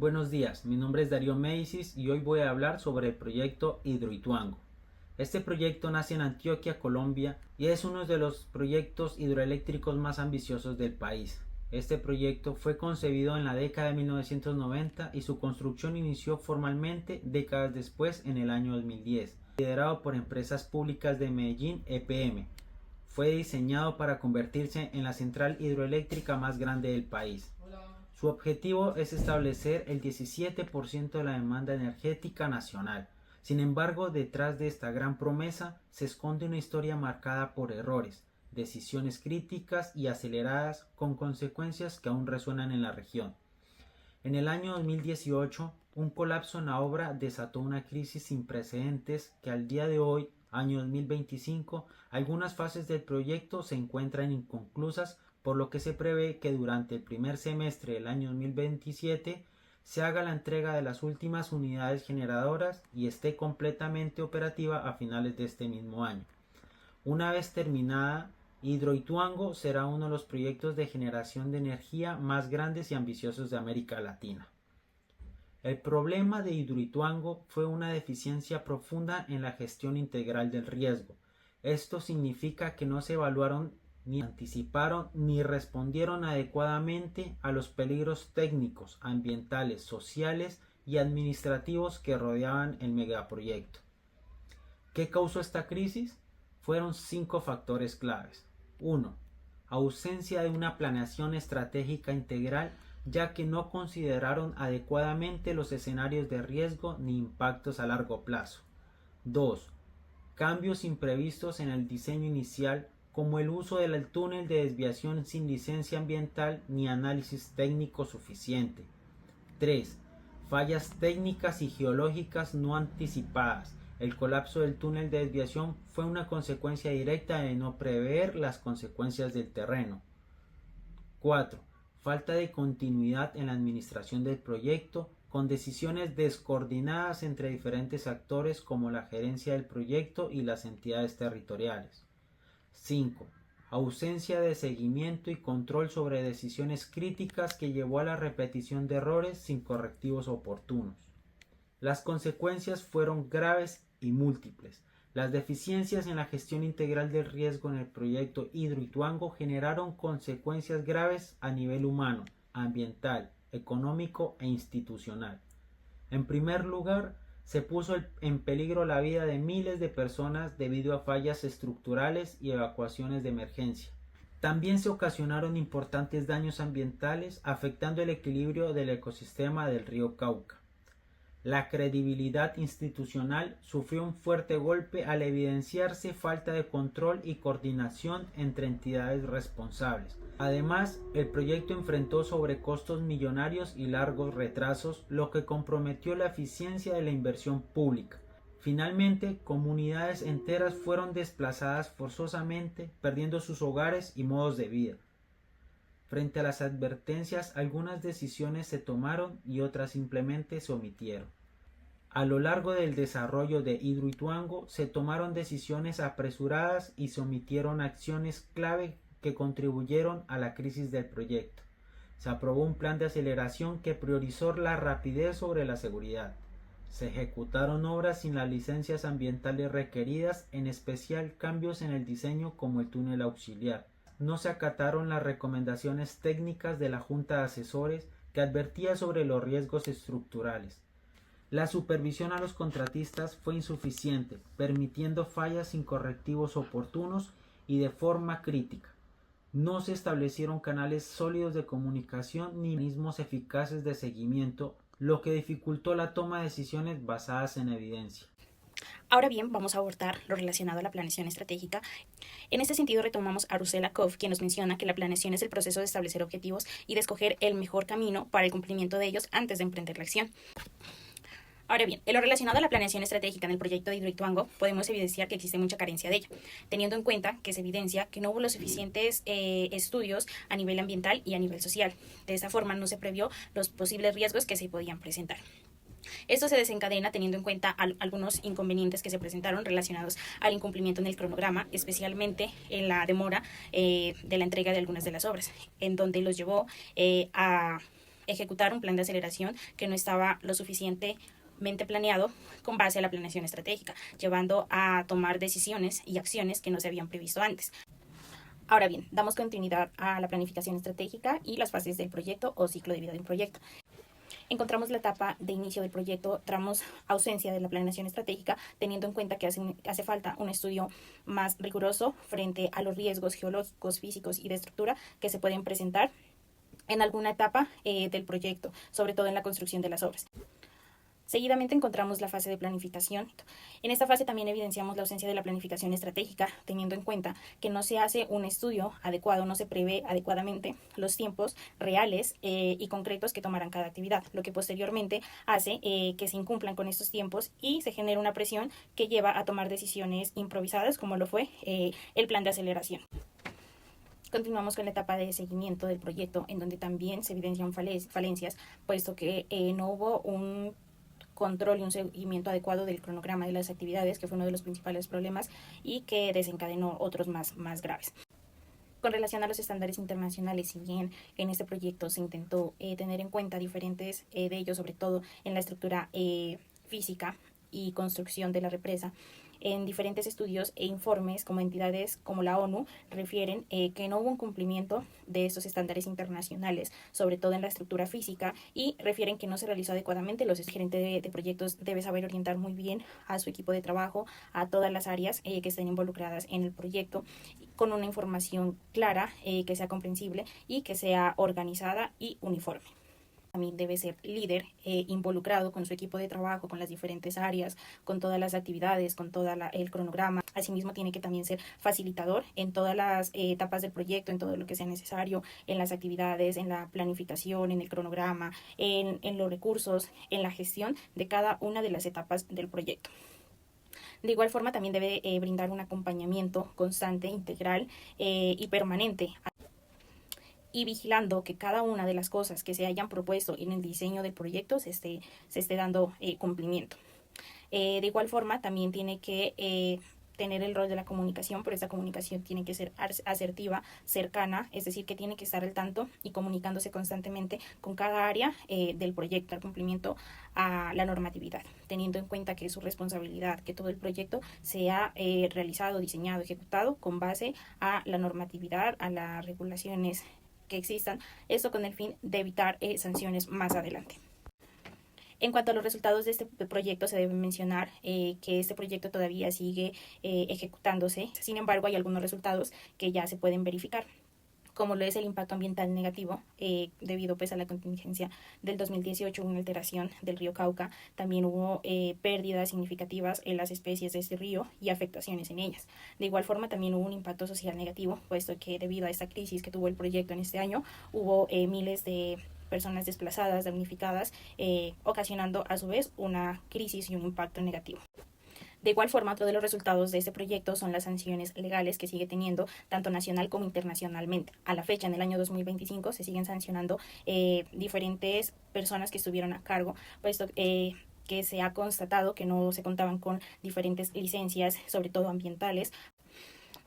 Buenos días, mi nombre es Darío Médicis y hoy voy a hablar sobre el proyecto Hidroituango. Este proyecto nace en Antioquia, Colombia, y es uno de los proyectos hidroeléctricos más ambiciosos del país. Este proyecto fue concebido en la década de 1990 y su construcción inició formalmente décadas después, en el año 2010. Liderado por Empresas Públicas de Medellín, EPM. Fue diseñado para convertirse en la central hidroeléctrica más grande del país. Su objetivo es establecer el 17% de la demanda energética nacional. Sin embargo, detrás de esta gran promesa se esconde una historia marcada por errores, decisiones críticas y aceleradas con consecuencias que aún resuenan en la región. En el año 2018, un colapso en la obra desató una crisis sin precedentes que al día de hoy, año 2025, algunas fases del proyecto se encuentran inconclusas, por lo que se prevé que durante el primer semestre del año 2027 se haga la entrega de las últimas unidades generadoras y esté completamente operativa a finales de este mismo año. Una vez terminada, Hidroituango será uno de los proyectos de generación de energía más grandes y ambiciosos de América Latina. El problema de Hidroituango fue una deficiencia profunda en la gestión integral del riesgo. Esto significa que no se evaluaron ni anticiparon ni respondieron adecuadamente a los peligros técnicos, ambientales, sociales y administrativos que rodeaban el megaproyecto. ¿Qué causó esta crisis? Fueron 5 factores claves. 1. Ausencia de una planeación estratégica integral, ya que no consideraron adecuadamente los escenarios de riesgo ni impactos a largo plazo. 2. Cambios imprevistos en el diseño inicial, como el uso del túnel de desviación sin licencia ambiental ni análisis técnico suficiente. 3. Fallas técnicas y geológicas no anticipadas. El colapso del túnel de desviación fue una consecuencia directa de no prever las consecuencias del terreno. 4. Falta de continuidad en la administración del proyecto, con decisiones descoordinadas entre diferentes actores como la gerencia del proyecto y las entidades territoriales. 5. Ausencia de seguimiento y control sobre decisiones críticas que llevó a la repetición de errores sin correctivos oportunos. Las consecuencias fueron graves y múltiples. Las deficiencias en la gestión integral del riesgo en el proyecto Hidroituango generaron consecuencias graves a nivel humano, ambiental, económico e institucional. En primer lugar, se puso en peligro la vida de miles de personas debido a fallas estructurales y evacuaciones de emergencia. También se ocasionaron importantes daños ambientales, afectando el equilibrio del ecosistema del río Cauca. La credibilidad institucional sufrió un fuerte golpe al evidenciarse falta de control y coordinación entre entidades responsables. Además, el proyecto enfrentó sobrecostos millonarios y largos retrasos, lo que comprometió la eficiencia de la inversión pública. Finalmente, comunidades enteras fueron desplazadas forzosamente, perdiendo sus hogares y modos de vida. Frente a las advertencias, algunas decisiones se tomaron y otras simplemente se omitieron. A lo largo del desarrollo de Hidroituango se tomaron decisiones apresuradas y se omitieron acciones clave que contribuyeron a la crisis del proyecto. Se aprobó un plan de aceleración que priorizó la rapidez sobre la seguridad. Se ejecutaron obras sin las licencias ambientales requeridas, en especial cambios en el diseño como el túnel auxiliar. No se acataron las recomendaciones técnicas de la Junta de Asesores que advertía sobre los riesgos estructurales. La supervisión a los contratistas fue insuficiente, permitiendo fallas sin correctivos oportunos y de forma crítica. No se establecieron canales sólidos de comunicación ni mecanismos eficaces de seguimiento, lo que dificultó la toma de decisiones basadas en evidencia. Ahora bien, vamos a abordar lo relacionado a la planeación estratégica. En este sentido, retomamos a Russell Ackoff, quien nos menciona que la planeación es el proceso de establecer objetivos y de escoger el mejor camino para el cumplimiento de ellos antes de emprender la acción. Ahora bien, en lo relacionado a la planeación estratégica en el proyecto de Hidroituango, podemos evidenciar que existe mucha carencia de ello, teniendo en cuenta que se evidencia que no hubo los suficientes estudios a nivel ambiental y a nivel social. De esa forma, no se previó los posibles riesgos que se podían presentar. Esto se desencadena teniendo en cuenta algunos inconvenientes que se presentaron relacionados al incumplimiento en el cronograma, especialmente en la demora de la entrega de algunas de las obras, en donde los llevó a ejecutar un plan de aceleración que no estaba lo suficientemente planeado con base a la planeación estratégica, llevando a tomar decisiones y acciones que no se habían previsto antes. Ahora bien, damos continuidad a la planificación estratégica y las fases del proyecto o ciclo de vida de un proyecto. Encontramos la etapa de inicio del proyecto, tramos ausencia de la planeación estratégica, teniendo en cuenta que hace falta un estudio más riguroso frente a los riesgos geológicos, físicos y de estructura que se pueden presentar en alguna etapa del proyecto, sobre todo en la construcción de las obras. Seguidamente encontramos la fase de planificación. En esta fase también evidenciamos la ausencia de la planificación estratégica, teniendo en cuenta que no se hace un estudio adecuado, no se prevé adecuadamente los tiempos reales y concretos que tomarán cada actividad, lo que posteriormente hace que se incumplan con estos tiempos y se genera una presión que lleva a tomar decisiones improvisadas, como lo fue el plan de aceleración. Continuamos con la etapa de seguimiento del proyecto, en donde también se evidencian falencias, puesto que no hubo un control y un seguimiento adecuado del cronograma de las actividades, que fue uno de los principales problemas y que desencadenó otros más graves. Con relación a los estándares internacionales, si bien en este proyecto se intentó tener en cuenta diferentes de ellos, sobre todo en la estructura física y construcción de la represa, en diferentes estudios e informes como entidades como la ONU refieren que no hubo un cumplimiento de estos estándares internacionales, sobre todo en la estructura física, y refieren que no se realizó adecuadamente. Los gerentes de proyectos debe saber orientar muy bien a su equipo de trabajo, a todas las áreas que estén involucradas en el proyecto, con una información clara, que sea comprensible y que sea organizada y uniforme. También debe ser líder, involucrado con su equipo de trabajo, con las diferentes áreas, con todas las actividades, con todo el cronograma. Asimismo, tiene que también ser facilitador en todas las etapas del proyecto, en todo lo que sea necesario, en las actividades, en la planificación, en el cronograma, en los recursos, en la gestión de cada una de las etapas del proyecto. De igual forma, también debe brindar un acompañamiento constante, integral y permanente, y vigilando que cada una de las cosas que se hayan propuesto en el diseño del proyecto se esté dando cumplimiento. De igual forma, también tiene que tener el rol de la comunicación, pero esta comunicación tiene que ser asertiva, cercana, es decir, que tiene que estar al tanto y comunicándose constantemente con cada área del proyecto, al cumplimiento a la normatividad, teniendo en cuenta que es su responsabilidad que todo el proyecto sea realizado, diseñado, ejecutado con base a la normatividad, a las regulaciones que existan, esto con el fin de evitar sanciones más adelante. En cuanto a los resultados de este proyecto, se debe mencionar que este proyecto todavía sigue ejecutándose. Sin embargo, hay algunos resultados que ya se pueden verificar, como lo es el impacto ambiental negativo, debido pues a la contingencia del 2018, una alteración del río Cauca. También hubo pérdidas significativas en las especies de este río y afectaciones en ellas. De igual forma, también hubo un impacto social negativo, puesto que debido a esta crisis que tuvo el proyecto en este año, hubo miles de personas desplazadas, damnificadas, ocasionando a su vez una crisis y un impacto negativo. De igual forma, otro de los resultados de este proyecto son las sanciones legales que sigue teniendo tanto nacional como internacionalmente. A la fecha, en el año 2025, se siguen sancionando diferentes personas que estuvieron a cargo, puesto que se ha constatado que no se contaban con diferentes licencias, sobre todo ambientales.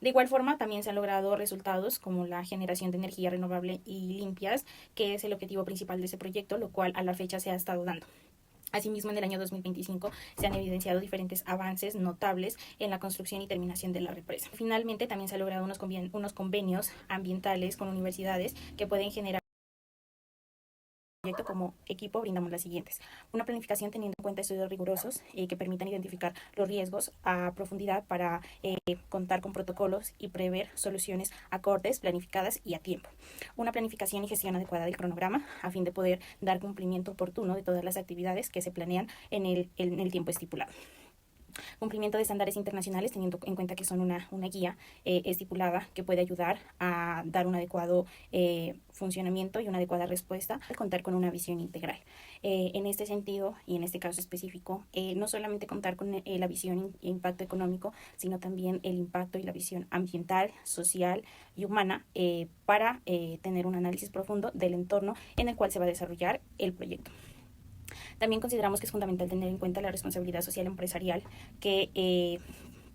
De igual forma, también se han logrado resultados como la generación de energía renovable y limpias, que es el objetivo principal de este proyecto, lo cual a la fecha se ha estado dando. Asimismo, en el año 2025 se han evidenciado diferentes avances notables en la construcción y terminación de la represa. Finalmente, también se han logrado unos convenios ambientales con universidades que pueden generar. Como equipo brindamos las siguientes: una planificación teniendo en cuenta estudios rigurosos que permitan identificar los riesgos a profundidad para contar con protocolos y prever soluciones acordes, planificadas y a tiempo. Una planificación y gestión adecuada del cronograma a fin de poder dar cumplimiento oportuno de todas las actividades que se planean en el tiempo estipulado. Cumplimiento de estándares internacionales, teniendo en cuenta que son una guía estipulada que puede ayudar a dar un adecuado funcionamiento y una adecuada respuesta al contar con una visión integral. En este sentido y en este caso específico, no solamente contar con la visión e impacto económico, sino también el impacto y la visión ambiental, social y humana para tener un análisis profundo del entorno en el cual se va a desarrollar el proyecto. También consideramos que es fundamental tener en cuenta la responsabilidad social empresarial que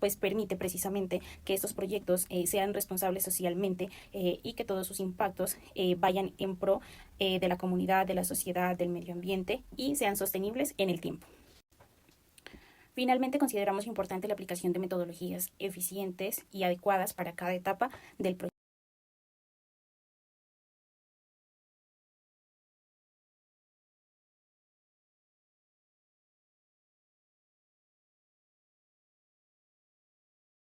pues permite precisamente que estos proyectos sean responsables socialmente y que todos sus impactos vayan en pro de la comunidad, de la sociedad, del medio ambiente y sean sostenibles en el tiempo. Finalmente, consideramos importante la aplicación de metodologías eficientes y adecuadas para cada etapa del proyecto.